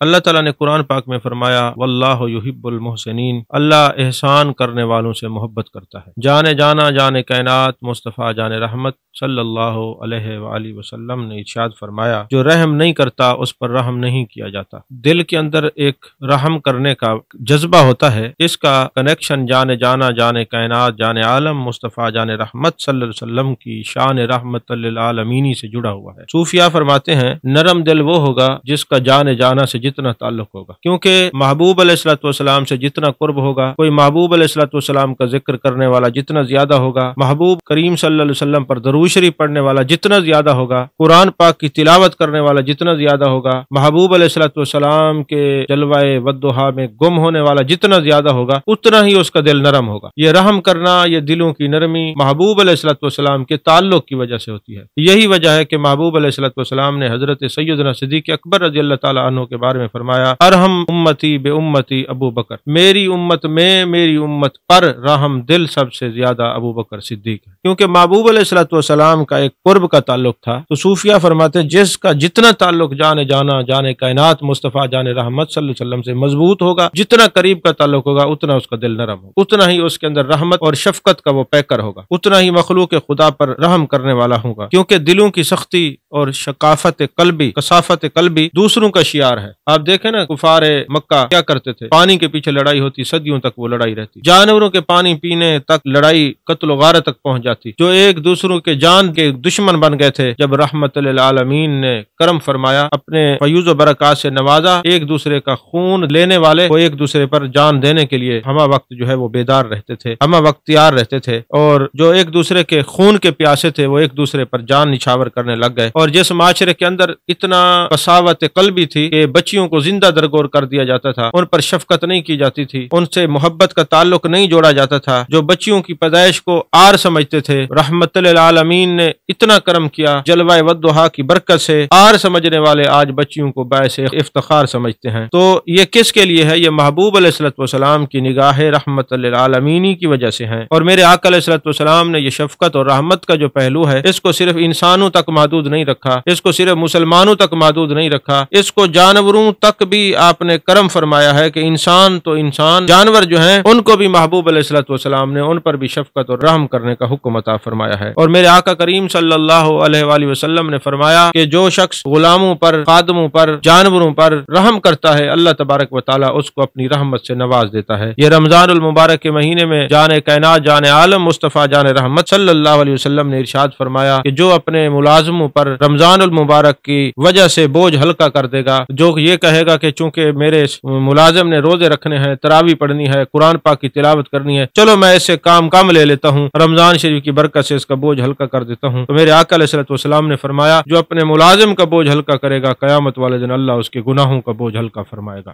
اللہ تعالیٰ نے قرآن پاک میں فرمایا واللہ یحب المحسنین، اللہ احسان کرنے والوں سے محبت کرتا ہے۔ جان جانا جان کائنات مصطفیٰ جان رحمت صلی اللہ علیہ وآلہ وسلم نے ارشاد فرمایا جو رحم نہیں کرتا اس پر رحم نہیں کیا جاتا۔ دل کے اندر ایک رحم کرنے کا جذبہ ہوتا ہے، اس کا کنیکشن جان جانا جان کائنات جان عالم مصطفیٰ جان رحمت صلی اللہ علیہ وسلم کی شان رحمت للعالمین سے جڑا ہوا ہے۔ صوفیاء فرماتے ہیں نرم دل وہ ہوگا جس کا جان جانا سے جتنا تعلق ہوگا، کیونکہ محبوب علیہ الصلوۃ والسلام سے جتنا قرب ہوگا، کوئی محبوب علیہ الصلوۃ والسلام کا ذکر کرنے والا جتنا زیادہ ہوگا، محبوب کریم صلی اللہ علیہ وسلم پر درود شریف پڑھنے والا جتنا زیادہ ہوگا، قرآن پاک کی تلاوت کرنے والا جتنا زیادہ ہوگا، محبوب علیہ الصلوۃ والسلام کے جلوہ والضحیٰ میں گم ہونے والا جتنا زیادہ ہوگا، اتنا ہی اس کا دل نرم ہوگا۔ یہ رحم کرنا، یہ دلوں کی نرمی محبوب علیہ الصلوۃ والسلام کے تعلق کی وجہ سے ہوتی ہے۔ یہی وجہ ہے کہ محبوب علیہ الصلوۃ والسلام نے حضرت سیدنا صدیق اکبر رضی اللہ تعالیٰ عنہ کے بارے میں فرمایا ارحم امتی بے امتی ابو بکر، میری امت میں میری امت پر رحم دل سب سے زیادہ ابو بکر صدیق ہے، کیونکہ محبوب علیہ الصلوۃ والسلام کا ایک قرب کا تعلق تھا۔ تو صوفیاء فرماتے جس کا جتنا تعلق جان جانا جان کائنات مصطفیٰ جان رحمت صلی اللہ علیہ وسلم سے مضبوط ہوگا، جتنا قریب کا تعلق ہوگا اتنا اس کا دل نرم ہوگا، اتنا ہی اس کے اندر رحمت اور شفقت کا وہ پیکر ہوگا، اتنا ہی مخلوق خدا پر رحم کرنے والا ہوگا، کیونکہ دلوں کی سختی اور شقافت قلبی کثافت قلبی دوسروں کا شعار ہے۔ آپ دیکھیں نا کفار مکہ کیا کرتے تھے، پانی کے پیچھے لڑائی ہوتی، صدیوں تک وہ لڑائی رہتی، جانوروں کے پانی پینے تک لڑائی قتل و غارت تک پہنچ جاتی، جو ایک دوسروں کے جان کے دشمن بن گئے تھے، جب رحمت للعالمین نے کرم فرمایا، اپنے فیوز و برکات سے نوازا، ایک دوسرے کا خون لینے والے وہ ایک دوسرے پر جان دینے کے لیے ہمہ وقت جو ہے وہ بیدار رہتے تھے، ہمہ وقت تیار رہتے تھے، اور جو ایک دوسرے کے خون کے پیاسے تھے وہ ایک دوسرے پر جان نچھاور کرنے لگ گئے۔ اور جس معاشرے کے اندر اتنا قساوت قلبی تھی کہ بچیوں کو زندہ درگور کر دیا جاتا تھا، ان پر شفقت نہیں کی جاتی تھی، ان سے محبت کا تعلق نہیں جوڑا جاتا تھا، جو بچیوں کی پیدائش کو آر سمجھتے تھے، رحمت للعالمین نے اتنا کرم کیا، جلوہ والضحیٰ کی برکت سے آر سمجھنے والے آج بچیوں کو باعث افتخار سمجھتے ہیں۔ تو یہ کس کے لیے ہے؟ یہ محبوب علیہ الصلوۃ والسلام کی نگاہ رحمت للعالمین کی وجہ سے ہیں۔ اور میرے آقا علیہ الصلوۃ والسلام نے یہ شفقت اور رحمت کا جو پہلو ہے، اس کو صرف انسانوں تک محدود نہیں رکھا، اس کو صرف مسلمانوں تک محدود نہیں رکھا، اس کو جانوروں تک بھی آپ نے کرم فرمایا ہے کہ انسان تو انسان، جانور جو ہیں ان کو بھی محبوب علیہ الصلوۃ والسلام نے ان پر بھی شفقت اور رحم کرنے کا حکم عطا فرمایا ہے۔ اور میرے آقا کریم صلی اللہ علیہ وآلہ وسلم نے فرمایا کہ جو شخص غلاموں پر، خادموں پر، جانوروں پر رحم کرتا ہے، اللہ تبارک و تعالیٰ اس کو اپنی رحمت سے نواز دیتا ہے۔ یہ رمضان المبارک کے مہینے میں جان کائنات جان عالم مصطفیٰ جان رحمت صلی اللہ علیہ وسلم نے ارشاد فرمایا کہ جو اپنے ملازموں پر رمضان المبارک کی وجہ سے بوجھ ہلکا کر دے گا، جو یہ کہے گا کہ چونکہ میرے ملازم نے روزے رکھنے ہیں، تراویح پڑھنی ہے، قرآن پاک کی تلاوت کرنی ہے، چلو میں اس سے کام کم لے لیتا ہوں، رمضان شریف کی برکت سے اس کا بوجھ ہلکا کر دیتا ہوں، تو میرے آقا علیہ الصلوۃ والسلام نے فرمایا جو اپنے ملازم کا بوجھ ہلکا کرے گا، قیامت والے دن اللہ اس کے گناہوں کا بوجھ ہلکا فرمائے گا۔